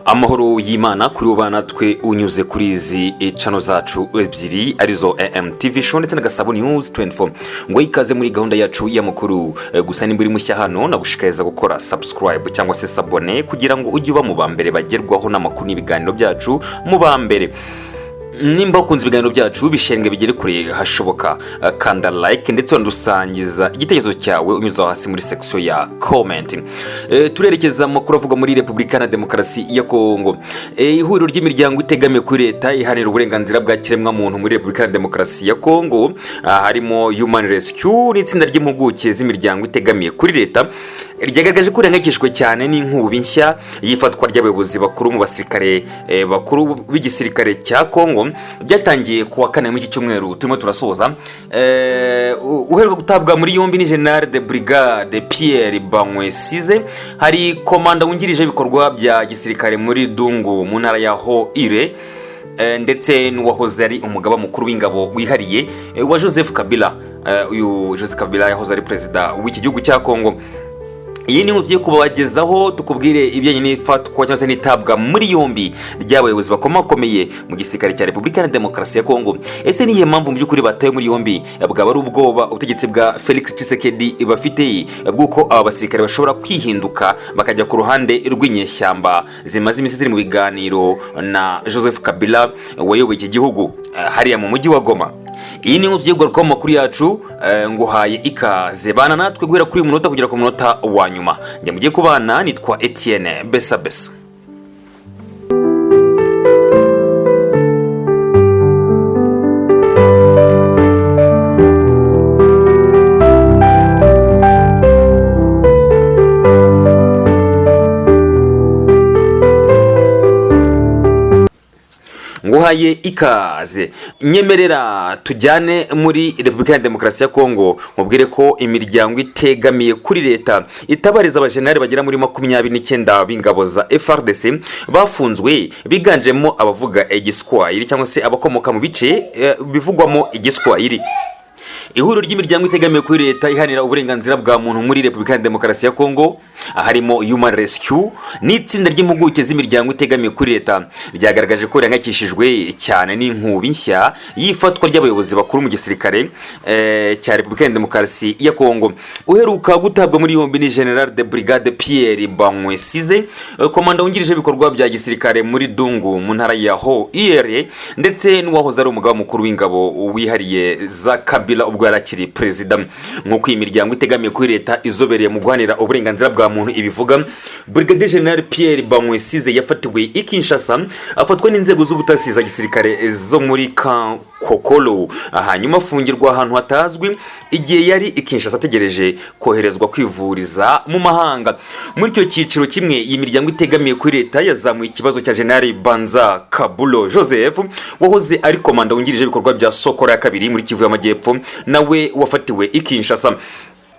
amahoro y'Imana kuri ubana twe unyuze kuri izi channel zacu ebyiri arizo AMTV show ndetse na Gasabo News 24 ngo ikaze muri gahunda yacu y'amakuru. Gusa nimburi mushya hano nagushikariza gukora subscribe cyangwa se s'abone kugira ngo ujye uba mu bambere bagerwaho n'amakuru n'ibiganiro byacu mu bambere. Nimba ukunze ibiganiro byacu bishenge bigere kure hashoboka, kanda like ndetse wandusangiza igitekerezo cyawe unyuza hasi muri section ya comment. Turerekeza amakuru avuga muri Republika na Demokarasi ya Kongo. Ihuriro ry'imiryango itegamiye kuri leta ihanira uburenganzira bwa kiremwa muntu muri Republika na Demokarasi ya Kongo, harimo Human Rescue n'itsinda ry'impuguke z'imiryango itegamiye kuri leta, ryagaragaje ko rihangayikishijwe cyane n'inkubi nshya yifatwa ry'abayobozi bakuru mu basirikare bakuru b'igisirikare cya Kongo byatangiye kuwa kane muri iki cyumweru turimo turasoza. Uheruka gutabwa muri yombi ni General de Brigade Pierre Bamwesize, hari komanda wungirije ibikorwa bya gisirikare muri Dungu mu ntara ya Hoire, ndetse n'uwahoze ari umugaba mukuru w'ingabo wihariye wa Joseph Kabila. Uyu Joseph Kabila yahoze ari perezida w'iki gihugu cya Kongo. Iyi ni muvye kubagezaho tukubwire ibyenye n'ifatwa cyangwa se nitabwa muri yombi ry'abayobozi bakomakomeye mu gisirikare cya Republika na Demokarasi ya Kongo. Ese niye mpamvu mu byukuri bataye muri yombi bwaba ari ubwoba ubutegetsi bwa Felix Kisekedi bafite bwuko aba basirikare bashobora kwihinduka bakajya ku ruhande rw'inyeshyamba zimaze imisi ziri mu biganiro na Joseph Kabila wayoboye iki gihugu hariya mu mujyi wa Goma. Iyi ni muvyegwa ko makuru yacu nguhaye ikaze bana natwe guhera kuri umunota kugera ku munota wa nyuma. Njye mugiye kubana nitwa Etienne Besa. Nguhaye ikaze, nyemerera tujyane muri Republika ya Demokarasi ya Kongo mubwire ko imiryango itegamiye kuri leta itabariza abajenerali bagera muri 29 b'ingabo za Fardc bafunzwe, biganjemo abavuga igiswahili cyangwa se abakomoka mu bice bivugwamo igiswahili. Ihuriro ry'imiryango itegamiye kuri leta ihanira uburenganzira bwa muntu muri Republika ya Demokarasi ya Kongo, harimo Human Rescue n'itsinda ry'impuguke z'imiryango itegamiye kuri leta, ryagaragaje ko rihangayikishijwe cyane n'inkubi nshya yifatwa ry'abayobozi bakuru mu gisirikare cya Republika ya Demokarasi ya Kongo. Uheruka gutabwa muri yombi ni General de Brigade Pierre Bamwesize, komanda wungirije ibikorwa bya gisirikare muri Dungu mu ntara ya Hoire, ndetse n'uwahoze ari umugaba mukuru w'ingabo wihariye za Kabila ubwo yarakiri perezida. Nk'uko imiryango itegamiye kuri leta izobereye mu guhanira uburenganzira bwa muntu ibivuga, Brigadier General Pierre Bamwesize yafatiwe i Kinshasa, afatwa n'inzego z'ubutasi za gisirikare zo muri Kokolo, hanyuma afungirwa ahantu hatazwi igihe yari i Kinshasa ategereje koherezwa kwivuriza mu mahanga. Muri icyo cyiciro kimwe iyi miryango itegamiye kuri leta yazamuye ikibazo cya General Banza Kabulo Joseph wahoze ari komanda wungirije ibikorwa bya Sokora ya kabiri muri Kivu y'Amajyepfo, nawe wafatiwe i Kinshasa.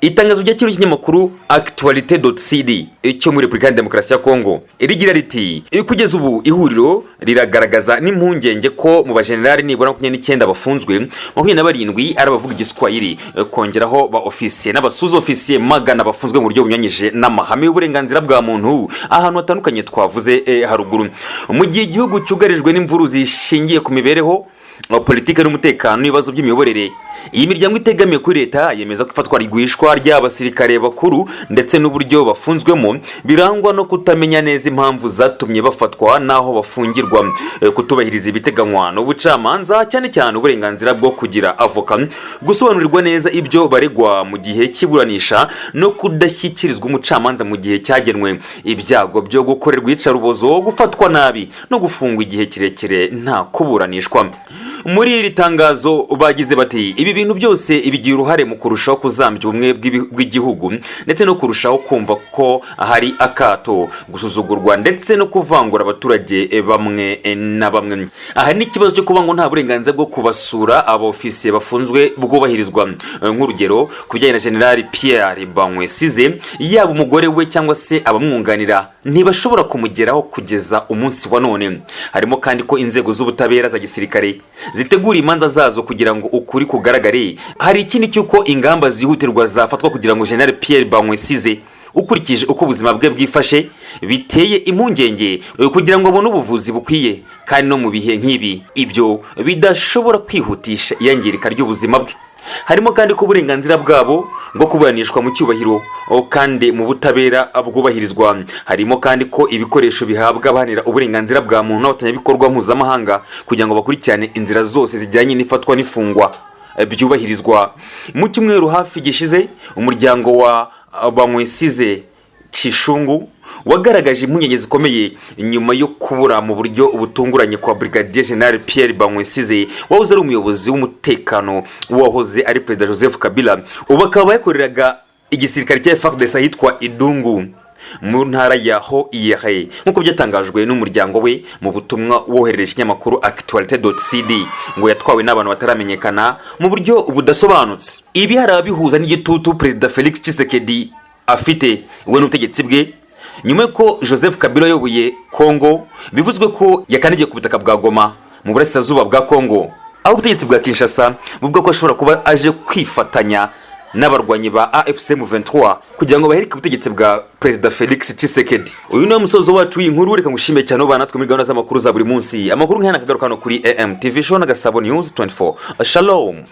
Itangazo ry'ikiro kinyamakuru Actualité.cd cyo muri Republika ya Demokarasi ya Kongo rigira riti kugeza ubu ihuriro riragaragaza n'impungenge ko mu bajenerali nibura 29 bafunzwe, 27 ari abavuga igiswahili, kongeraho ba officier n'abasuzo officier magana bafunzwe mu buryo bunyanyije n'amahame y'uburenganzira bwa muntu ahantu hatandukanye twavuze haruguru. Mu gihe igihugu cyugarijwe n'imvuru zishingiye ku mibereho, politike n'umutekano n'ibibazo by'imiyoborere, iyi miryango itegamiye kuri leta yemeza ko ifatwa rigwishwa ry'abasirikare bakuru ndetse n'uburyo bafunzwemo birangwa no kutamenya neza impamvu zatumye bafatwa naho bafungirwa, kutubahiriza ibiteganywa n'ubucamanza cyane cyane uburenganzira bwo kugira avoka, gusobanurirwa neza ibyo baregwa mu gihe kiburanisha no kudashyikirizwa umucamanza mu gihe cyagenwe, ibyago byo gukorerwa iyicarubozo, gufatwa nabi no gufungwa igihe kirekire nta kuburanishwa. Muri iri tangazo bagize bati ibi bintu byose ibigira uruhare mu kurushaho kuzambya ubumwe bw'igihugu ndetse no kurushaho kumva ko hari akato, gusuzugurwa ndetse no kuvangura abaturage bamwe na bamwe. Aha ni ikibazo cyo kuba ngo nta burenganzira bwo kubasura abofisiye bafunzwe bwubahirizwa. Nk'urugero kubijyanye na General Pierre Bamwesize, yaba umugore we cyangwa se abamwunganira ntibashobora kumugeraho kugeza umunsi wa none. Harimo kandi ko inzego z'ubutabera za gisirikare zitegura imanza zazo kugira ngo ukuri kugaragare. Hari ikindi cyuko ingamba zihutirwa zafatwa kugira ngo General Pierre Bamwesize ukurikije uko ubuzima bwe bwifashe biteye impungenge kugira ngo abone ubuvuzi bukwiye kandi no mu bihe nk'ibi ibyo bidashobora kwihutisha iyangirika ry'ubuzima bwe. Harimo kandi ko uburenganzira bwabo bwo kuburanishwa mu cyubahiro kandi mu butabera bwubahirizwa. Harimo kandi ko ibikoresho bihabwa abahanira uburenganzira bwa muntu n'abatanyabikorwa mpuzamahanga kugira ngo bakurikirane inzira zose zijyanye n'ifatwa n'ifungwa byubahirizwa. Mu cyumweru hafi gishize umuryango wa Bamwesize Chishungu wagaragaje impungenge zikomeye nyuma yo kubura mu buryo ubutunguranye kwa Brigadier General Pierre Bamwesize wahoze ari umuyobozi w'umutekano wahoze ari Perezida Joseph Kabila, ubu akaba yakoreraga igisirikare cya Fardc ahitwa Idungu mu ntara ya Ho-Iyere nk'uko byatangajwe n'umuryango we mu butumwa woherereje ikinyamakuru actualite.cd ngo yatwawe n'abantu bataramenyekana mu buryo budasobanutse. Ibi harabihuza n'igitutu Perezida Felix Kisekedi afite we n'ubutegetsi bwe nyuma ko Joseph Kabila ayoboye Kongo bivuzwe ko yakanigiye ku butaka bwa Goma mu burasirazuba bwa Kongo, aho ubutegetsi bwa Kinshasa buvuga ko ashobora kuba aje kwifatanya n'abarwanyi ba AFC M23 kugira ngo baherike ubutegetsi bwa Perezida Felix Kisekedi. Uyu ni umusozo wacu w'inkuru, reka ngushime cyane ubana natwe muri gahunda z'amakuru za buri munsi. Amakuru nk'aya nakagaruka hano kuri AM TV show na Gasabo News 24. Shalom.